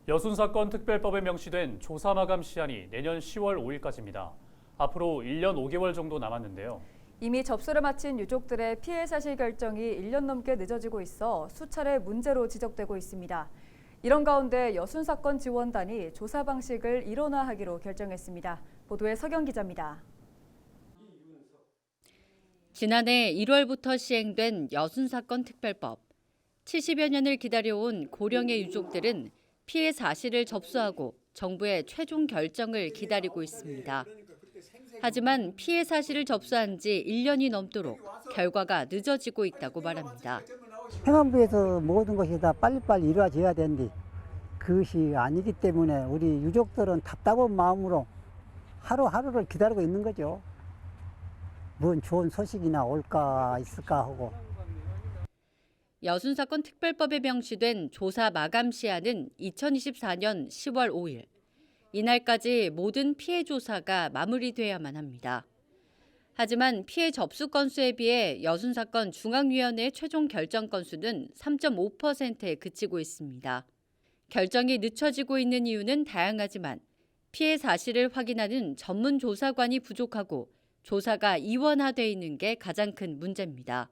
여순 사건 특별법에 명시된 조사 마감 시한이 내년 10월 5일까지입니다. 앞으로 1년 5개월 정도 남았는데요. 이미 접수를 마친 유족들의 피해 사실 결정이 1년 넘게 늦어지고 있어 수차례 문제로 지적되고 있습니다. 이런 가운데 여순 사건 지원단이 조사 방식을 일원화하기로 결정했습니다. 보도에 서경 기자입니다. 지난해 1월부터 시행된 여순 사건 특별법. 70여 년을 기다려온 고령의 유족들은 피해 사실을 접수하고 정부의 최종 결정을 기다리고 있습니다. 하지만 피해 사실을 접수한 지 1년이 넘도록 결과가 늦어지고 있다고 말합니다. 행안부에서 모든 것이 다 빨리빨리 이루어져야 되는데 그것이 아니기 때문에 우리 유족들은 답답한 마음으로 하루하루를 기다리고 있는 거죠. 뭔 좋은 소식이나 올까 있을까 하고. 여순 사건 특별법에 명시된 조사 마감 시한은 2024년 10월 5일. 이날까지 모든 피해 조사가 마무리돼야만 합니다. 하지만 피해 접수 건수에 비해 여순 사건 중앙위원회 최종 결정 건수는 3.5%에 그치고 있습니다. 결정이 늦춰지고 있는 이유는 다양하지만 피해 사실을 확인하는 전문 조사관이 부족하고 조사가 이원화돼 있는 게 가장 큰 문제입니다.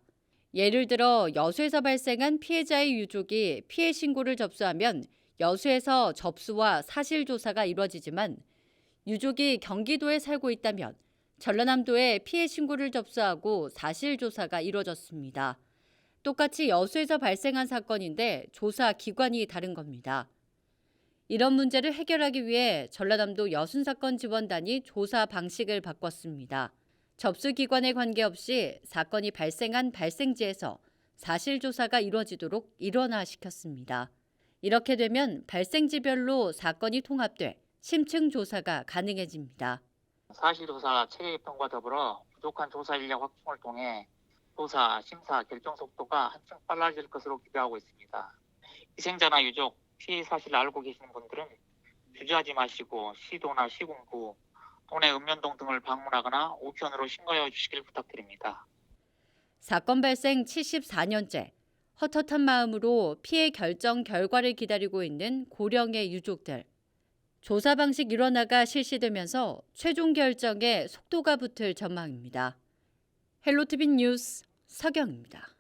예를 들어 여수에서 발생한 피해자의 유족이 피해 신고를 접수하면 여수에서 접수와 사실 조사가 이루어지지만 유족이 경기도에 살고 있다면 전라남도에 피해 신고를 접수하고 사실 조사가 이루어졌습니다. 똑같이 여수에서 발생한 사건인데 조사 기관이 다른 겁니다. 이런 문제를 해결하기 위해 전라남도 여순 사건 지원단이 조사 방식을 바꿨습니다. 접수 기관에 관계없이 사건이 발생한 발생지에서 사실 조사가 이루어지도록 일원화시켰습니다. 이렇게 되면 발생지별로 사건이 통합돼 심층 조사가 가능해집니다. 사실조사 체계 개편과 더불어 부족한 조사 인력 확충을 통해 조사, 심사, 결정 속도가 한층 빨라질 것으로 기대하고 있습니다. 희생자나 유족, 피해 사실을 알고 계시는 분들은 주저하지 마시고 시도나 시군구, 동네 읍면동 등을 방문하거나 우편으로 신고해 주시길 부탁드립니다. 사건 발생 74년째 헛헛한 마음으로 피해 결정 결과를 기다리고 있는 고령의 유족들. 조사 방식 일원화가 실시되면서 최종 결정에 속도가 붙을 전망입니다. 헬로티비 뉴스 서경입니다.